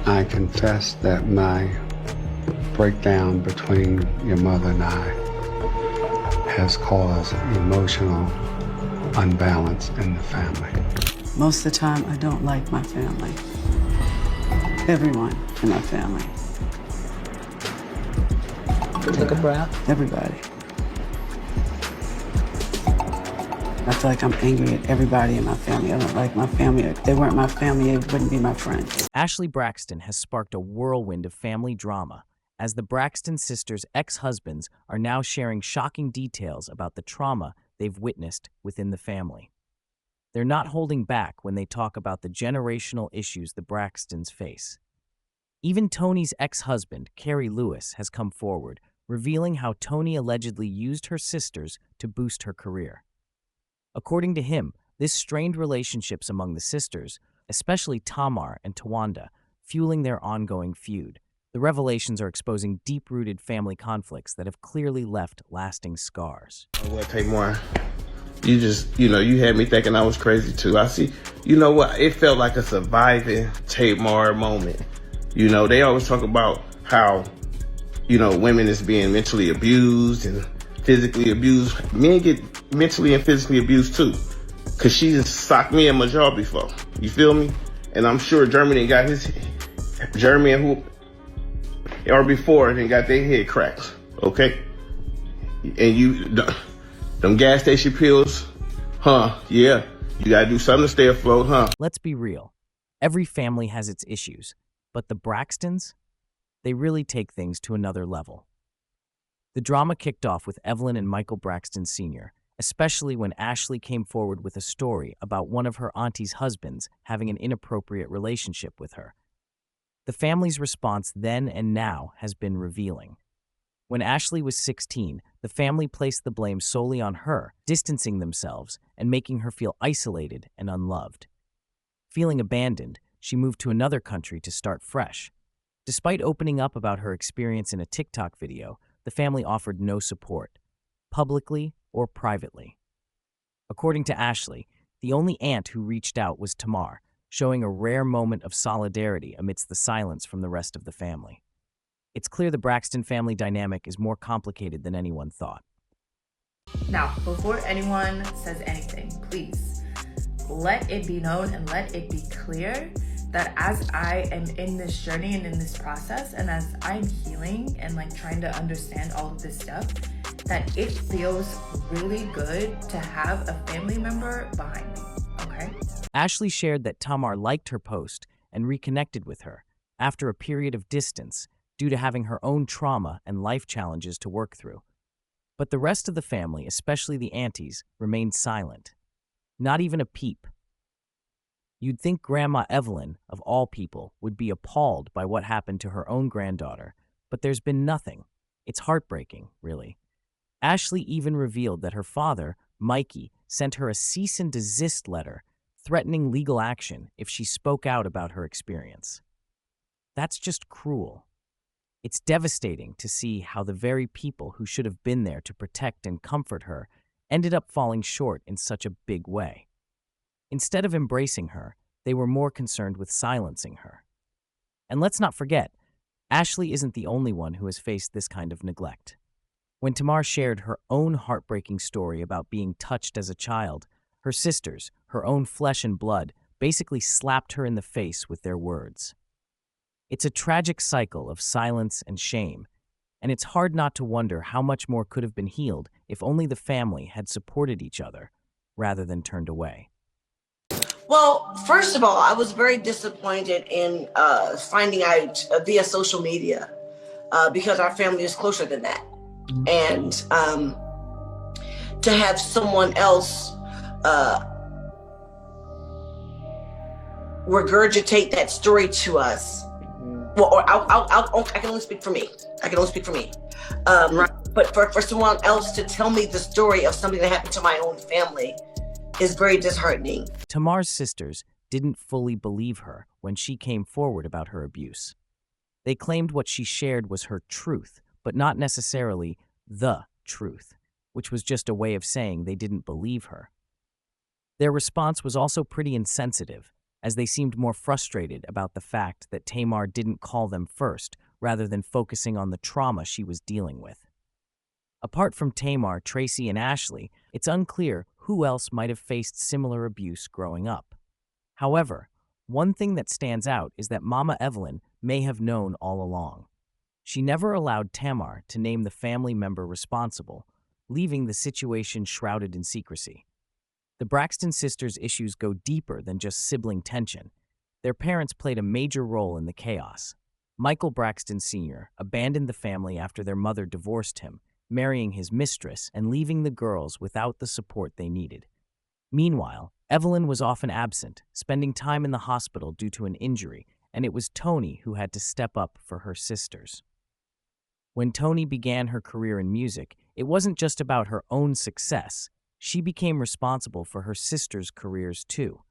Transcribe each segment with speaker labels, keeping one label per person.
Speaker 1: I confess that my breakdown between your mother and I has caused emotional unbalance in the family.
Speaker 2: Most of the time, I don't like my family. Everyone in my family.
Speaker 3: Take a breath.
Speaker 2: Everybody. I feel like I'm angry at everybody in my family. I don't like my family. If they weren't my family, they wouldn't be my friends.
Speaker 4: Ashley Braxton has sparked a whirlwind of family drama as the Braxton sisters' ex-husbands are now sharing shocking details about the trauma they've witnessed within the family. They're not holding back when they talk about the generational issues the Braxtons face. Even Tony's ex-husband, Carrie Lewis, has come forward, revealing how Tony allegedly used her sisters to boost her career. According to him, this strained relationships among the sisters, especially Tamar and Tawanda, fueling their ongoing feud. The revelations are exposing deep-rooted family conflicts that have clearly left lasting scars.
Speaker 5: What, Tamar? You had me thinking I was crazy too. I see, you know what? It felt like a surviving Tamar moment. You know, they always talk about how, women is being mentally abused and physically abused. Men get mentally and physically abused too. Cause she just socked me in my jaw before. You feel me? And I'm sure Jeremy and before and got their head cracked. Okay? And them gas station pills, yeah. You gotta do something to stay afloat,
Speaker 4: Let's be real. Every family has its issues, but the Braxtons, they really take things to another level. The drama kicked off with Evelyn and Michael Braxton Sr., especially when Ashley came forward with a story about one of her auntie's husbands having an inappropriate relationship with her. The family's response then and now has been revealing. When Ashley was 16, the family placed the blame solely on her, distancing themselves and making her feel isolated and unloved. Feeling abandoned, she moved to another country to start fresh. Despite opening up about her experience in a TikTok video, the family offered no support, publicly or privately. According to Ashley, the only aunt who reached out was Tamar, showing a rare moment of solidarity amidst the silence from the rest of the family. It's clear the Braxton family dynamic is more complicated than anyone thought.
Speaker 6: Now, before anyone says anything, please let it be known and let it be clear that as I am in this journey and in this process, and as I'm healing and trying to understand all of this stuff, that it feels really good to have a family member behind me, okay?
Speaker 4: Ashley shared that Tamar liked her post and reconnected with her after a period of distance due to having her own trauma and life challenges to work through. But the rest of the family, especially the aunties, remained silent. Not even a peep. You'd think Grandma Evelyn, of all people, would be appalled by what happened to her own granddaughter, but there's been nothing. It's heartbreaking, really. Ashley even revealed that her father, Mikey, sent her a cease and desist letter threatening legal action if she spoke out about her experience. That's just cruel. It's devastating to see how the very people who should have been there to protect and comfort her ended up falling short in such a big way. Instead of embracing her, they were more concerned with silencing her. And let's not forget, Ashley isn't the only one who has faced this kind of neglect. When Tamar shared her own heartbreaking story about being touched as a child, her sisters, her own flesh and blood, basically slapped her in the face with their words. It's a tragic cycle of silence and shame, and it's hard not to wonder how much more could have been healed if only the family had supported each other rather than turned away.
Speaker 3: Well, first of all, I was very disappointed in finding out via social media because our family is closer than that. And to have someone else regurgitate that story to us. Well, or I can only speak for me. But for someone else to tell me the story of something that happened to my own family is very disheartening.
Speaker 4: Tamar's sisters didn't fully believe her when she came forward about her abuse. They claimed what she shared was her truth, but not necessarily the truth, which was just a way of saying they didn't believe her. Their response was also pretty insensitive, as they seemed more frustrated about the fact that Tamar didn't call them first, rather than focusing on the trauma she was dealing with. Apart from Tamar, Tracy, and Ashley, it's unclear who else might have faced similar abuse growing up. However, one thing that stands out is that Mama Evelyn may have known all along. She never allowed Tamar to name the family member responsible, leaving the situation shrouded in secrecy. The Braxton sisters' issues go deeper than just sibling tension. Their parents played a major role in the chaos. Michael Braxton Sr. abandoned the family after their mother divorced him, marrying his mistress and leaving the girls without the support they needed. Meanwhile, Evelyn was often absent, spending time in the hospital due to an injury, and it was Toni who had to step up for her sisters. When Toni began her career in music, it wasn't just about her own success. She became responsible for her sisters' careers too.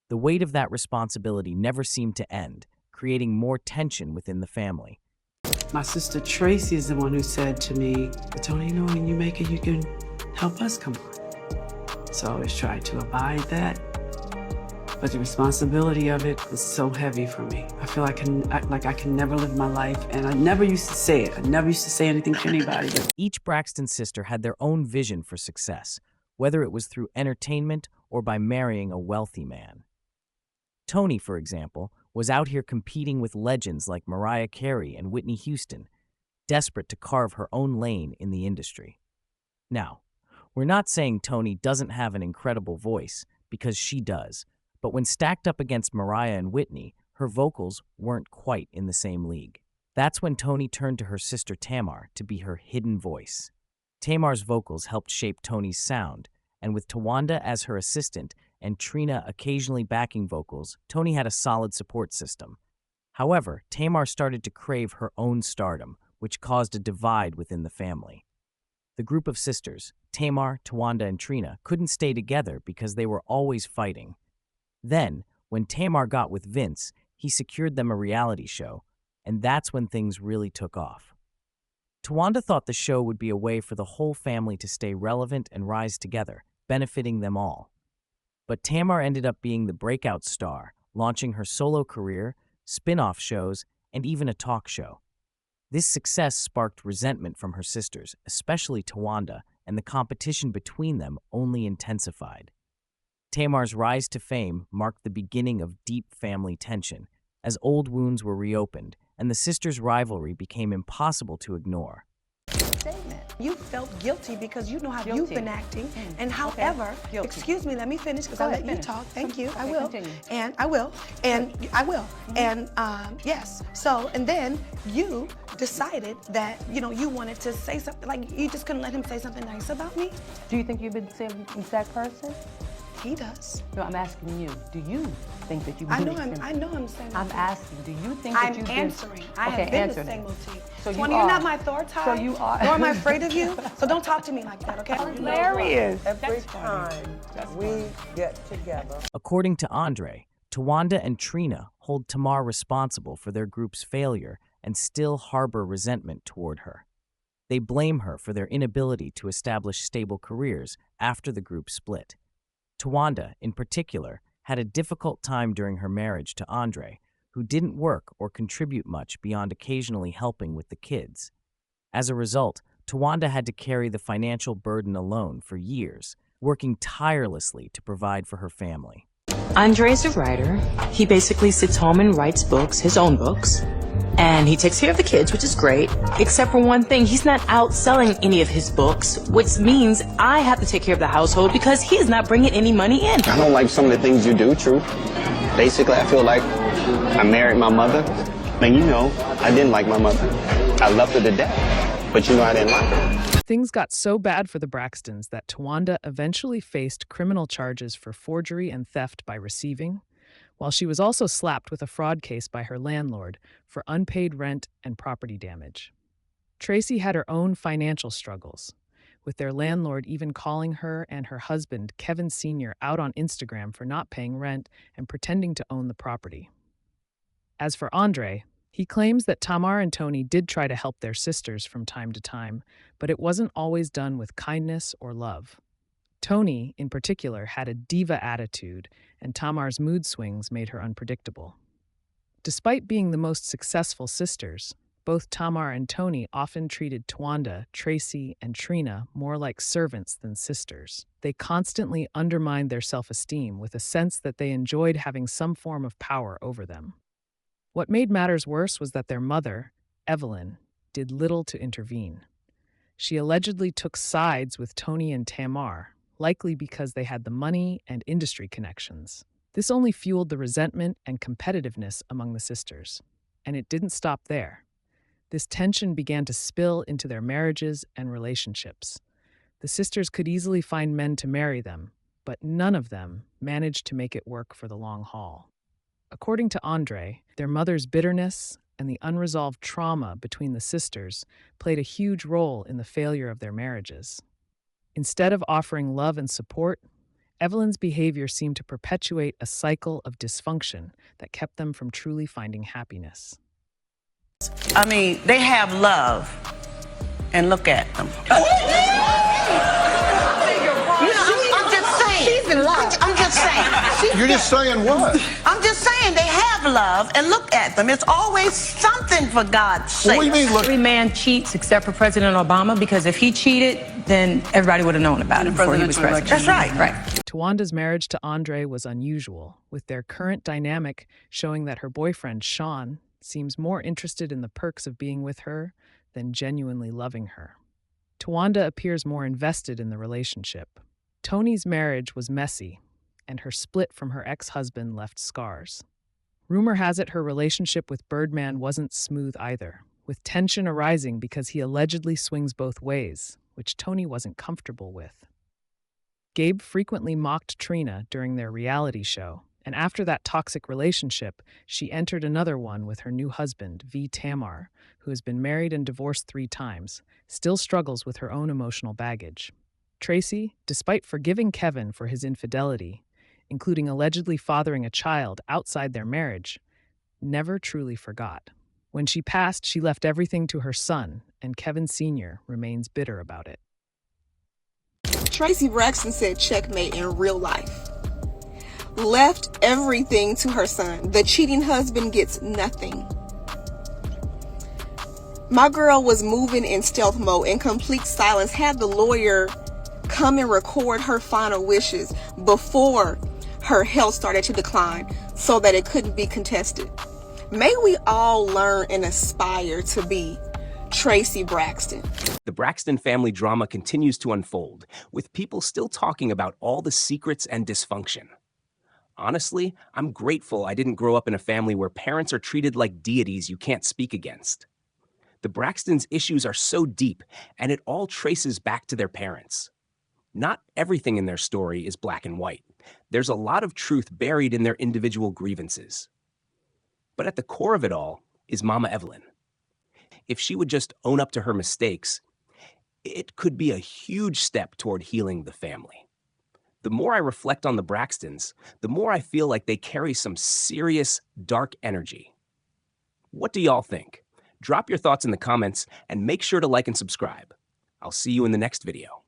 Speaker 4: The weight of that responsibility never seemed to end, creating more tension within the family.
Speaker 2: My sister Tracy is the one who said to me, Toni, you know, when you make it, you can help us come on. So I always tried to abide that. But the responsibility of it is so heavy for me. I feel I can never live my life, and I never used to say it. I never used to say anything to anybody.
Speaker 4: Each Braxton sister had their own vision for success, whether it was through entertainment or by marrying a wealthy man. Toni, for example, was out here competing with legends like Mariah Carey and Whitney Houston, desperate to carve her own lane in the industry. Now, we're not saying Toni doesn't have an incredible voice, because she does, but when stacked up against Mariah and Whitney, her vocals weren't quite in the same league. That's when Toni turned to her sister Tamar to be her hidden voice. Tamar's vocals helped shape Toni's sound, and with Tawanda as her assistant and Trina occasionally backing vocals, Toni had a solid support system. However, Tamar started to crave her own stardom, which caused a divide within the family. The group of sisters, Tamar, Tawanda, and Trina, couldn't stay together because they were always fighting. Then, when Tamar got with Vince, he secured them a reality show, and that's when things really took off. Tawanda thought the show would be a way for the whole family to stay relevant and rise together, benefiting them all. But Tamar ended up being the breakout star, launching her solo career, spin-off shows, and even a talk show. This success sparked resentment from her sisters, especially Tawanda, and the competition between them only intensified. Tamar's rise to fame marked the beginning of deep family tension, as old wounds were reopened, and the sisters' rivalry became impossible to ignore.
Speaker 7: You felt guilty because you know how you've been acting, and however, excuse me, let me finish because I'll let you talk. Thank you. I will.
Speaker 8: Continue.
Speaker 7: And I will. And I will. And yes. So, and then you decided that, you know, you wanted to say something, like you just couldn't let him say something nice about me.
Speaker 8: Do you think you've been the same exact person?
Speaker 7: He does.
Speaker 8: No, I'm asking you. Do you think that you've
Speaker 7: I
Speaker 8: been
Speaker 7: know
Speaker 8: the
Speaker 7: I'm the same.
Speaker 8: I'm asking, do you think that
Speaker 7: I'm
Speaker 8: you've
Speaker 7: answering.
Speaker 8: been...
Speaker 7: I have
Speaker 8: Okay,
Speaker 7: been
Speaker 8: answer
Speaker 7: the same
Speaker 8: then.
Speaker 7: motif.
Speaker 8: So you
Speaker 7: Tawanda,
Speaker 8: are.
Speaker 7: you're not my authority.
Speaker 8: So you are.
Speaker 7: Nor am I afraid of you. So don't talk to me like that, okay?
Speaker 8: Hilarious.
Speaker 9: Every time we get together.
Speaker 4: According to Andre, Tawanda and Trina hold Tamar responsible for their group's failure and still harbor resentment toward her. They blame her for their inability to establish stable careers after the group split. Tawanda, in particular, had a difficult time during her marriage to Andre, who didn't work or contribute much beyond occasionally helping with the kids. As a result, Tawanda had to carry the financial burden alone for years, working tirelessly to provide for her family.
Speaker 10: Andre's a writer. He basically sits home and writes books, his own books. And he takes care of the kids, which is great. Except for one thing, he's not out selling any of his books, which means I have to take care of the household because he is not bringing any money in.
Speaker 11: I don't like some of the things you do, True. Basically, I feel like I married my mother. And you know, I didn't like my mother. I loved her to death, but you know I didn't like her.
Speaker 12: Things got so bad for the Braxtons that Tawanda eventually faced criminal charges for forgery and theft by receiving, while she was also slapped with a fraud case by her landlord for unpaid rent and property damage. Tracy had her own financial struggles, with their landlord even calling her and her husband, Kevin Sr., out on Instagram for not paying rent and pretending to own the property. As for Andre, he claims that Tamar and Toni did try to help their sisters from time to time, but it wasn't always done with kindness or love. Toni, in particular, had a diva attitude and Tamar's mood swings made her unpredictable. Despite being the most successful sisters, both Tamar and Tony often treated Tawanda, Tracy, and Trina more like servants than sisters. They constantly undermined their self-esteem with a sense that they enjoyed having some form of power over them. What made matters worse was that their mother, Evelyn, did little to intervene. She allegedly took sides with Tony and Tamar, likely because they had the money and industry connections. This only fueled the resentment and competitiveness among the sisters. And it didn't stop there. This tension began to spill into their marriages and relationships. The sisters could easily find men to marry them, but none of them managed to make it work for the long haul. According to Andre, their mother's bitterness and the unresolved trauma between the sisters played a huge role in the failure of their marriages. Instead of offering love and support, Evelyn's behavior seemed to perpetuate a cycle of dysfunction that kept them from truly finding happiness.
Speaker 9: I mean, they have love, and look at them. I'm just saying. She's in love. I'm just saying.
Speaker 13: You're just saying what?
Speaker 9: I'm just saying they have love, and look at them. It's always something, for God's sake.
Speaker 13: What do you mean, look?
Speaker 10: Every man cheats except for President Obama, because if he cheated, then everybody would have known about it before he was president.
Speaker 9: That's right.
Speaker 10: Right.
Speaker 12: Tawanda's marriage to Andre was unusual, with their current dynamic showing that her boyfriend, Sean, seems more interested in the perks of being with her than genuinely loving her. Tawanda appears more invested in the relationship. Tony's marriage was messy, and her split from her ex-husband left scars. Rumor has it her relationship with Birdman wasn't smooth either, with tension arising because he allegedly swings both ways, which Tony wasn't comfortable with. Gabe frequently mocked Trina during their reality show, and after that toxic relationship, she entered another one with her new husband, V. Tamar, who has been married and divorced 3 times, still struggles with her own emotional baggage. Tracy, despite forgiving Kevin for his infidelity, including allegedly fathering a child outside their marriage, never truly forgot. When she passed, she left everything to her son, and Kevin Sr. remains bitter about it.
Speaker 14: Tracy Braxton said checkmate in real life. Left everything to her son. The cheating husband gets nothing. My girl was moving in stealth mode, in complete silence, had the lawyer come and record her final wishes before her health started to decline so that it couldn't be contested. May we all learn and aspire to be Tracy Braxton.
Speaker 15: The Braxton family drama continues to unfold, with people still talking about all the secrets and dysfunction. Honestly, I'm grateful I didn't grow up in a family where parents are treated like deities you can't speak against. The Braxtons' issues are so deep, and it all traces back to their parents. Not everything in their story is black and white. There's a lot of truth buried in their individual grievances. But at the core of it all is Mama Evelyn. If she would just own up to her mistakes, it could be a huge step toward healing the family. The more I reflect on the Braxtons, the more I feel like they carry some serious dark energy. What do y'all think? Drop your thoughts in the comments and make sure to like and subscribe. I'll see you in the next video.